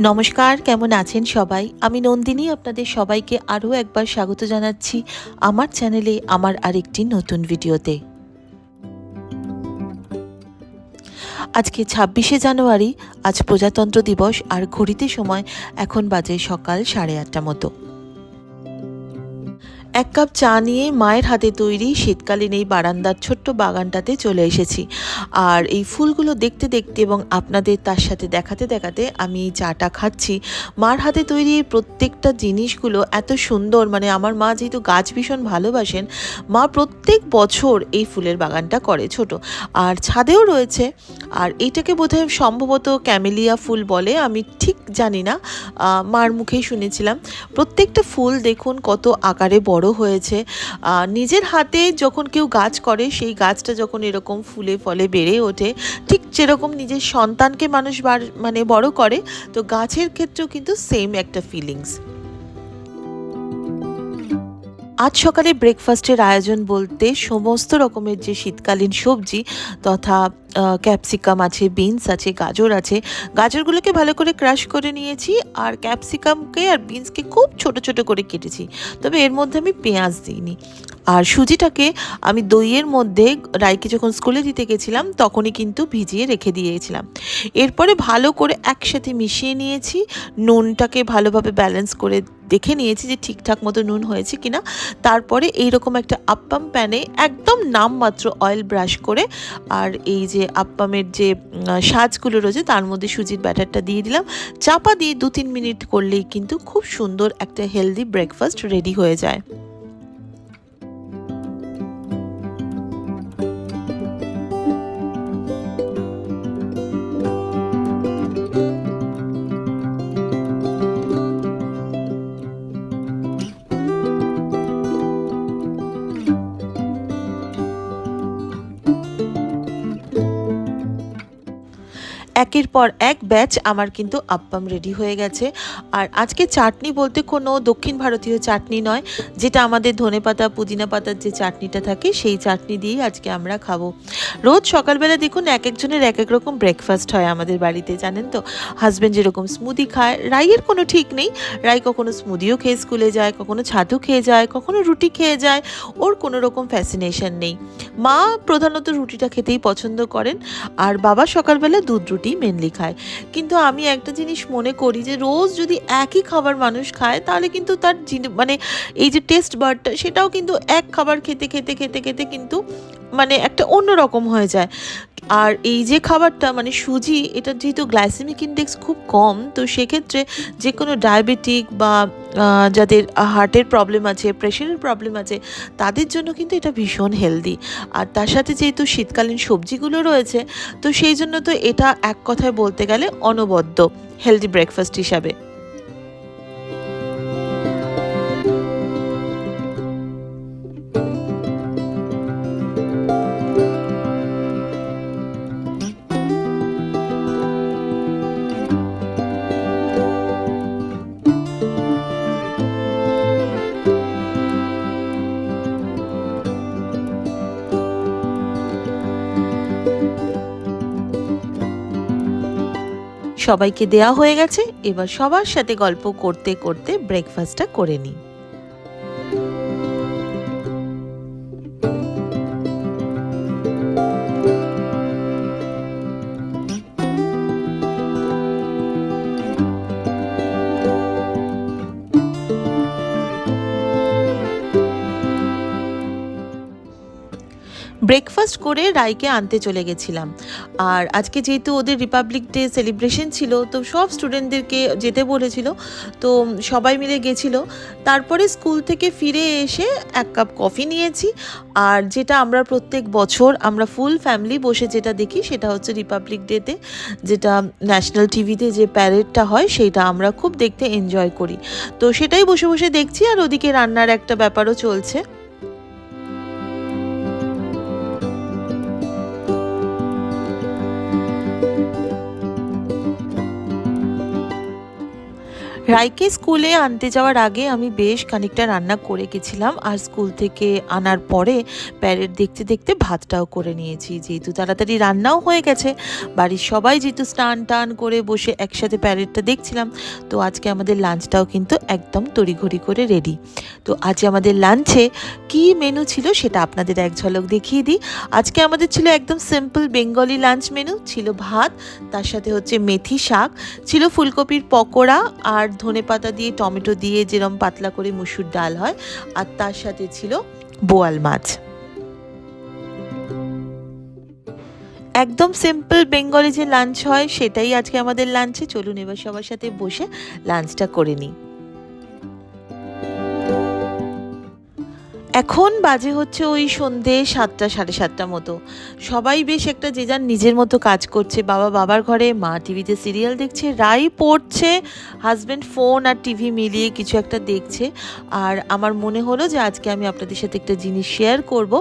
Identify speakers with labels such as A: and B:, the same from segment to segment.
A: নমস্কার, কেমন আছেন সবাই? আমি নন্দিনী আপনাদের সবাইকে আরও একবার স্বাগত জানাচ্ছি আমার চ্যানেলে আমার আরেকটি নতুন ভিডিওতে। আজকে ২৬শে জানুয়ারি, আজ প্রজাতন্ত্র দিবস, আর ঘড়িতে সময় এখন বাজে সকাল ৮:৩০ মতো। এক কাপ চা নিয়ে মায়ের হাতে তৈরি শীতকালীন এই বারান্দার ছোট্ট বাগানটাতে চলে এসেছি। আর এই ফুলগুলো দেখতে দেখতে এবং আপনাদের তার সাথে দেখাতে দেখাতে আমি এই চাটা খাচ্ছি। মার হাতে তৈরি এই প্রত্যেকটা জিনিসগুলো এত সুন্দর, মানে আমার মা যেহেতু গাছ ভীষণ ভালোবাসেন, মা প্রত্যেক বছর এই ফুলের বাগানটা করে ছোট, আর ছাদেও রয়েছে। আর এইটাকে বোধহয় সম্ভবত ক্যামেলিয়া ফুল বলে, আমি ঠিক জানি না, মার মুখেই শুনেছিলাম। প্রত্যেকটা ফুল দেখুন কত আকারে বড় হয়েছে। নিজের হাতে যখন কেউ গাছ করে, সেই গাছটা যখন এরকম ফুলে ফলে বেড়ে ওঠে, ঠিক যেরকম নিজের সন্তানকে মানুষ মানে বড় করে, তো গাছের ক্ষেত্রেও কিন্তু সেম একটা ফিলিংস। আজ সকালে ব্রেকফাস্টের আয়োজন বলতে সমস্ত রকমের যে শীতকালীন সবজি তথা ক্যাপসিকাম আছে, বিনস আছে, গাজর আছে। গাজরগুলোকে ভালো করে ক্রাশ করে নিয়েছি, আর ক্যাপসিকামকে আর বিনসকে খুব ছোট ছোট করে কেটেছি, তবে এর মধ্যে আমি পেঁয়াজ দিইনি। আর সুজিটাকে আমি দইয়ের মধ্যে রাইকে যখন স্কুলে দিতে গেছিলাম তখনই কিন্তু ভিজিয়ে রেখে দিয়েছিলাম। এরপরে ভালো করে একসাথে মিশিয়ে নিয়েছি, নুনটাকে ভালোভাবে ব্যালেন্স করে দেখে নিয়েছি যে ঠিকঠাক মতো নুন হয়েছে কিনা। তারপরে এইরকম একটা আপ্পাম প্যানে একদম নামমাত্র অয়েল ব্রাশ করে, আর এই যে আপ্পামের যে সাজগুলো রয়েছে তার মধ্যে সুজির ব্যাটারটা দিয়ে দিলাম। চাপা দিয়ে ২-৩ মিনিট করলেই কিন্তু খুব সুন্দর একটা হেলদি ব্রেকফাস্ট রেডি হয়ে যায়। একের পর এক ব্যাচ আমার কিন্তু আপ্পাম রেডি হয়ে গেছে। আর আজকে চাটনি বলতে কোনো দক্ষিণ ভারতীয় চাটনি নয়, যেটা আমাদের ধনেপাতা পুদিনা পাতার যে চাটনিটা থাকে সেই চাটনি দিয়েই আজকে আমরা খাবো। রোজ সকালবেলা দেখুন এক একজনের এক এক রকম ব্রেকফাস্ট হয় আমাদের বাড়িতে, জানেন তো। হাজব্যান্ড যেরকম স্মুদি খায়, রাইয়ের কোনো ঠিক নেই, রাই কখনো স্মুদিও খেয়ে স্কুলে যায়, কখনো ছাতু খেয়ে যায়, কখনো রুটি খেয়ে যায়, ওর কোনো রকম ফ্যাসিনেশন নেই। মা প্রধানত রুটিটা খেতেই পছন্দ করেন, আর বাবা সকালবেলা দুধ রুটি মেনলি খায়। কিন্তু আমি একটা জিনিস মনে করি যে রোজ যদি একই খাবার মানুষ খায়, তাহলে কিন্তু তার মানে এই যে টেস্ট বাডটা, সেটাও কিন্তু এক খাবার খেতে খেতে খেতে খেতে কিন্তু মানে একটা অন্য রকম হয়ে যায়। আর এই যে খাবারটা মানে সুজি, এটা যেহেতু গ্লাইসেমিক ইন্ডেক্স খুব কম, তো সেক্ষেত্রে যে কোনো ডায়াবেটিক বা যাদের হার্টের প্রবলেম আছে, প্রেশারের প্রবলেম আছে, তাদের জন্য কিন্তু এটা ভীষণ হেলদি। আর তার সাথে যেহেতু শীতকালীন সবজিগুলো রয়েছে, তো সেই জন্য তো এটা এক কথায় বলতে গেলে অনবদ্য হেলদি ব্রেকফাস্ট হিসাবে। সবাইকে দেয়া হয়ে গেছে, এবার সবার সাথে গল্প করতে করতে ব্রেকফাস্টটা করে নিই। ব্রেকফাস্ট করে রাইকে আনতে চলে গেছিলাম। আর আজকে যেহেতু ওদের রিপাবলিক ডে সেলিব্রেশন ছিল, তো সব স্টুডেন্টদেরকে যেতে বলেছিল, তো সবাই মিলে গেছিলো। তারপরে স্কুল থেকে ফিরে এসে এক কাপ কফি নিয়েছি। আর যেটা আমরা প্রত্যেক বছর আমরা ফুল ফ্যামিলি বসে যেটা দেখি, সেটা হচ্ছে রিপাবলিক ডেতে যেটা ন্যাশনাল টিভিতে যে প্যারেডটা হয়, সেইটা আমরা খুব দেখতে এনজয় করি। তো সেটাই বসে বসে দেখছি, আর ওদিকে রান্নার একটা ব্যাপারও চলছে। রাইকে স্কুলে আনতে যাওয়ার আগে আমি বেশ খানিকটা রান্না করে গেছিলাম, আর স্কুল থেকে আনার পরে প্যারেড দেখতে দেখতে ভাতটাও করে নিয়েছি। যেহেতু তাড়াতাড়ি রান্নাও হয়ে গেছে, বাড়ির সবাই যেহেতু স্নান টান করে বসে একসাথে প্যারেডটা দেখছিলাম, তো আজকে আমাদের লাঞ্চটাও কিন্তু একদম তড়িঘড়ি করে রেডি। তো আজ আমাদের লাঞ্চে কি মেনু ছিল সেটা আপনাদের এক ঝলক দেখিয়ে দিই। আজকে আমাদের ছিল একদম সিম্পল বেঙ্গলি লাঞ্চ মেনু। ছিল ভাত, তার সাথে হচ্ছে মেথি শাক, ছিল ফুলকপির পকোড়া, আর ধনেপাতা দিয়ে টমেটো দিয়ে যেরকম পাতলা করে মুসুর ডাল হয়, আর তার সাথে ছিল বোয়াল মাছ। একদম সিম্পল বেঙ্গলি যে লাঞ্চ হয় সেটাই আজকে আমাদের লাঞ্চে। চলুন এবার সবার সাথে বসে লাঞ্চটা করে নিই। এখন বাজে হচ্ছে ওই সন্ধে 7টা সাড়ে 7টা মতো। সবাই বেশ একটা যে যার নিজের মতো কাজ করছে। বাবা বাবার ঘরে, মা টিভিতে সিরিয়াল দেখছে, রাই পড়ছে, হাজব্যান্ড ফোন আর টিভি মিলিয়ে কিছু একটা দেখছে। আর আমার মনে হলো যে আজকে আমি আপনাদের সাথে একটা জিনিস শেয়ার করব।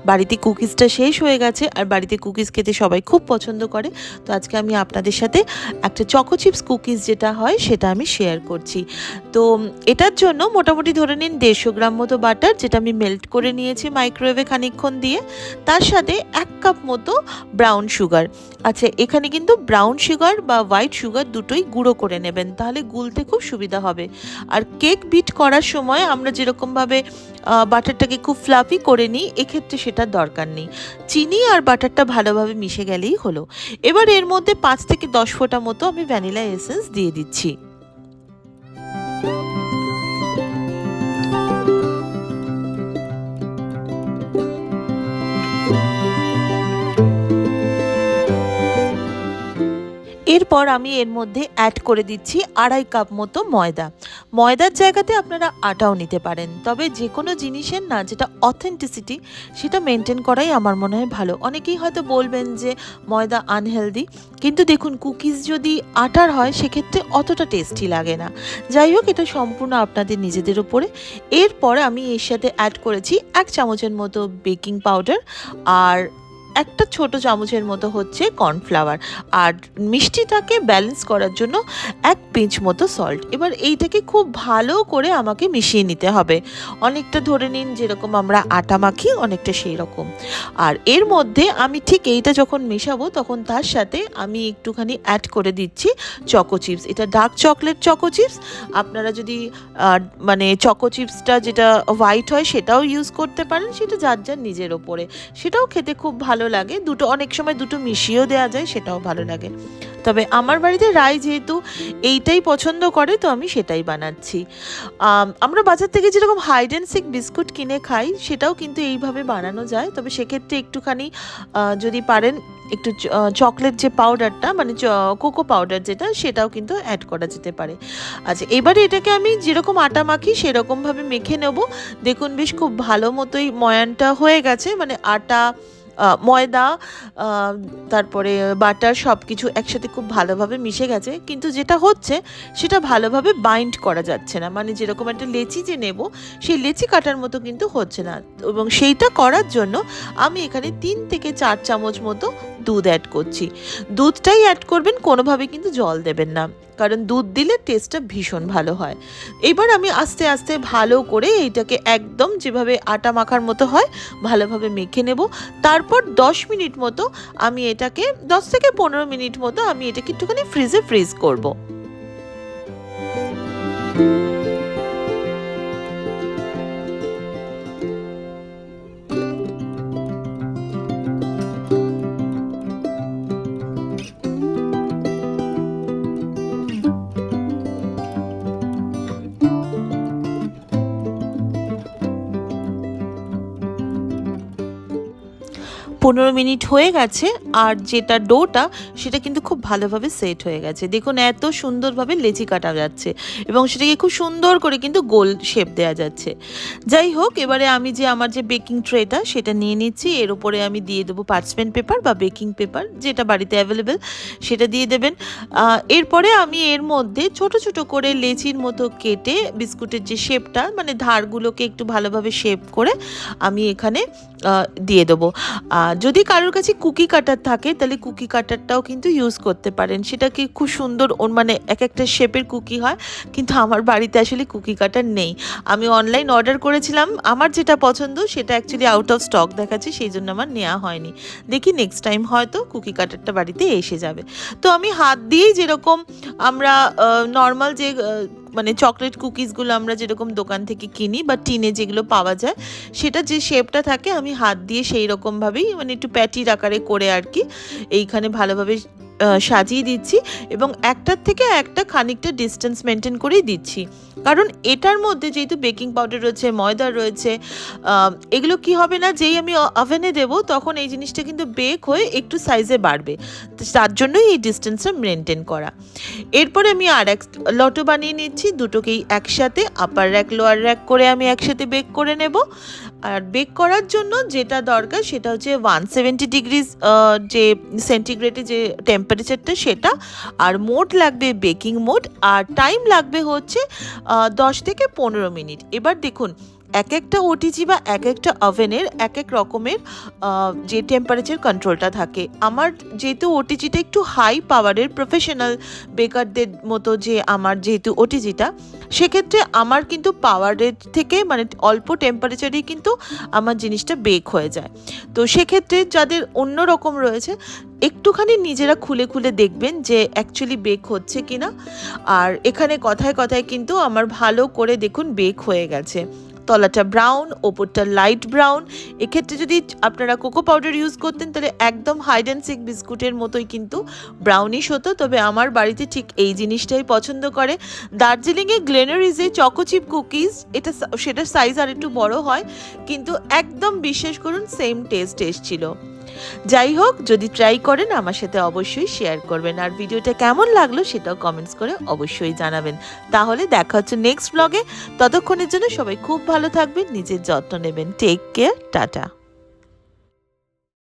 A: বাড়িতে কুকিজটা শেষ হয়ে গেছে, আর বাড়িতে কুকিজ খেতে সবাই খুব পছন্দ করে। তো আজকে আমি আপনাদের সাথে একটা চকো চিপস কুকিজ যেটা হয় সেটা আমি শেয়ার করছি। তো এটার জন্য মোটামুটি ধরে নিন 150 গ্রাম মতো বাটার, যেটা আমি মেল্ট করে নিয়েছি মাইক্রোওয়েভে খানিকক্ষণ দিয়ে। তার সাথে 1 কাপ মতো ব্রাউন সুগার। আচ্ছা, এখানে কিন্তু ব্রাউন সুগার বা হোয়াইট সুগার দুটোই গুঁড়ো করে নেবেন, তাহলে গুলতে খুব সুবিধা হবে। আর কেক বিট করার সময় আমরা যেরকমভাবে বাটারটাকে খুব ফ্লাফি করে নিই, এক্ষেত্রে সেটার দরকার নেই। চিনি আর বাটারটা ভালোভাবে মিশে গেলেই হলো। এবার এর মধ্যে 5 থেকে 10 ফোঁটা মতো আমি ভ্যানিলা এসেন্স দিয়ে দিচ্ছি। এরপর আমি এর মধ্যে অ্যাড করে দিচ্ছি 2.5 কাপ মতো ময়দা। ময়দার জায়গাতে আপনারা আটাও নিতে পারেন, তবে যে কোনো জিনিসের না যেটা অথেন্টিসিটি সেটা মেনটেন করাই আমার মনে হয় ভালো। অনেকেই হয়তো বলবেন যে ময়দা আনহেলদি, কিন্তু দেখুন কুকিজ যদি আটার হয় সেক্ষেত্রে অতটা টেস্টি লাগে না। যাই হোক, এটা সম্পূর্ণ আপনাদের নিজেদের উপরে। এরপর আমি এর সাথে অ্যাড করেছি 1 চামচের মতো বেকিং পাউডার, আর একটা ছোট চামচের মতো হচ্ছে কর্নফ্লাওয়ার, আর মিষ্টিটাকে ব্যালেন্স করার জন্য 1 পিঞ্চ মতো সল্ট। এবার এইটাকে খুব ভালো করে আমাকে মিশিয়ে নিতে হবে, অনেকটা ধরে নিন যেরকম আমরা আটা মাখি অনেকটা সেই রকম। আর এর মধ্যে আমি ঠিক এইটা যখন মেশাবো তখন তার সাথে আমি একটুখানি অ্যাড করে দিচ্ছি চকো চিপস। এটা ডার্ক চকলেট চকো চিপস। আপনারা যদি মানে চকো চিপসটা যেটা হোয়াইট হয় সেটাও ইউজ করতে পারেন, সেটা যার যার নিজের ওপরে। সেটাও খেতে খুব ভালো লাগে। দুটো অনেক সময় দুটো মিশিয়েও দেওয়া যায়, সেটাও ভালো লাগে। তবে আমার বাড়িতে রাই যেহেতু এইটাই পছন্দ করে, তো আমি সেটাই বানাচ্ছি। আমরা বাজার থেকে যেরকম হাইড অ্যান্ড সিক বিস্কুট কিনে খাই, সেটাও কিন্তু এইভাবে বানানো যায়। তবে সেক্ষেত্রে একটুখানি যদি পারেন একটু চকলেট যে পাউডারটা, মানে কোকো পাউডার যেটা, সেটাও কিন্তু অ্যাড করা যেতে পারে। আচ্ছা, এবারে এটাকে আমি যেরকম আটা মাখি সেরকমভাবে মেখে নেব। দেখুন বেশ খুব ভালো মতোই ময়ানটা হয়ে গেছে, মানে আটা, ময়দা, তারপরে বাটার সব কিছু একসাথে খুব ভালোভাবে মিশে গেছে। কিন্তু যেটা হচ্ছে সেটা ভালোভাবে বাইন্ড করা যাচ্ছে না, মানে যেরকম একটা লেচি যে নেব সেই লেচি কাটার মতো কিন্তু হচ্ছে না। এবং সেইটা করার জন্য আমি এখানে 3 থেকে 4 চামচ মতো দুধ অ্যাড করছি। দুধটাই অ্যাড করবেন, কোনোভাবে কিন্তু জল দেবেন না, কারণ দুধ দিলে টেস্টটা ভীষণ ভালো হয়। এবার আমি আস্তে আস্তে ভালো করে এইটাকে একদম যেভাবে আটা মাখার মতো হয় ভালোভাবে মেখে নেব। তারপর 10 মিনিট মতো আমি এটাকে 10 থেকে 15 মিনিট মতো আমি এটাকে একটুখানি ফ্রিজে ফ্রিজ করব। 15 মিনিট হয়ে গেছে আর যেটা ডোটা সেটা কিন্তু খুব ভালোভাবে সেট হয়ে গেছে। দেখুন এত সুন্দরভাবে লেচি কাটা যাচ্ছে এবং সেটাকে খুব সুন্দর করে কিন্তু গোল শেপ দেওয়া যাচ্ছে। যাই হোক, এবারে আমি যে আমার যে বেকিং ট্রেটা সেটা নিয়ে নিচ্ছি। এর উপরে আমি দিয়ে দেবো পার্চমেন্ট পেপার বা বেকিং পেপার, যেটা বাড়িতে অ্যাভেলেবেল সেটা দিয়ে দেবেন। এরপরে আমি এর মধ্যে ছোট ছোট করে লেচির মতো কেটে বিস্কুটের যে শেপটা, মানে ধারগুলোকে একটু ভালোভাবে শেপ করে আমি এখানে দিয়ে দেবো। যদি কারোর কাছে কুকি কাটার থাকে তাহলে কুকি কাটারটাও কিন্তু ইউজ করতে পারেন, সেটাকে খুব সুন্দর মানে এক একটা শেপের কুকি হয়, কিন্তু আমার বাড়িতে আসলে কুকি কাটার নেই। আমি অনলাইন অর্ডার করেছিলাম, আমার যেটা পছন্দ সেটা অ্যাকচুয়ালি আউট অফ স্টক দেখাচ্ছে, সেই জন্য আমার নেওয়া হয়নি। দেখি নেক্সট টাইম হয়তো কুকি কাটারটা বাড়িতে এসে যাবে। তো আমি হাত দিয়েই যেরকম আমরা নর্মাল যে মানে চকলেট কুকিজগুলো আমরা যেরকম দোকান থেকে কিনি বা টিনে যেগুলো পাওয়া যায়, সেটা যে শেপটা থাকে আমি হাত দিয়ে সেই রকমভাবেই মানে একটু প্যাটির আকারে করে আর কি এইখানে ভালোভাবে সাজিয়ে দিচ্ছি এবং একটার থেকে একটা খানিকটা ডিস্টেন্স মেনটেন করেই দিচ্ছি। কারণ এটার মধ্যে যেহেতু বেকিং পাউডার রয়েছে, ময়দা রয়েছে, এগুলো কি হবে না, যেই আমি ওভেনে দেবো তখন এই জিনিসটা কিন্তু বেক হয়ে একটু সাইজে বাড়বে, তার জন্যই এই ডিস্টেন্সটা মেনটেন করা। এরপরে আমি আর এক লটো বানিয়ে নিচ্ছি, দুটোকেই একসাথে আপার র্যাক লোয়ার র্যাক করে আমি একসাথে বেক করে নেব। আর বেক করার জন্য যেটা দরকার সেটা হচ্ছে 170 ডিগ্রি যে সেন্টিগ্রেডে যে টেম্পারেচারটা সেটা, আর মোড লাগবে বেকিং মোড, আর টাইম লাগবে হচ্ছে 10 থেকে 15 মিনিট। এবার দেখুন এক একটা ওটিজি বা এক একটা ওভেনের এক এক রকমের যে টেম্পারেচার কন্ট্রোলটা থাকে। আমার যেহেতু ওটিজিটা একটু হাই পাওয়ারের প্রফেশনাল বেকারদের মতো, যে আমার যেহেতু ওটিজিটা, সেক্ষেত্রে আমার কিন্তু পাওয়ারের থেকে মানে অল্প টেম্পারেচারেই কিন্তু আমার জিনিসটা বেক হয়ে যায়। তো সেক্ষেত্রে যাদের অন্য রকম রয়েছে একটুখানি নিজেরা খুলে খুলে দেখবেন যে অ্যাকচুয়ালি বেক হচ্ছে কিনা। আর এখানে কথায় কথায় কিন্তু আমার ভালো করে দেখুন বেক হয়ে গেছে, তলাটা ব্রাউন ওপরটা লাইট ব্রাউন। এক্ষেত্রে যদি আপনারা কোকো পাউডার ইউজ করতেন তাহলে একদম হাইড অ্যান্ড সিক বিস্কুটের মতোই কিন্তু ব্রাউনিশ হতো, তবে আমার বাড়িতে ঠিক এই জিনিসটাই পছন্দ করে। দার্জিলিংয়ে গ্লেনারিজে চকোচিপ কুকিজ, এটা সেটার সাইজ আর একটু বড় হয়, কিন্তু একদম বিশ্বাস করুন সেম টেস্ট এসেছিল। যাই হোক, যদি ট্রাই করেন আমার সাথে অবশ্যই শেয়ার করবেন, আর ভিডিওটা কেমন লাগলো সেটাও কমেন্টস করে অবশ্যই জানাবেন। তাহলে দেখা হচ্ছে নেক্সট ব্লগে, ততক্ষণের জন্য সবাই খুব ভালো থাকবেন, নিজের যত্ন নেবেন। Take care, tata.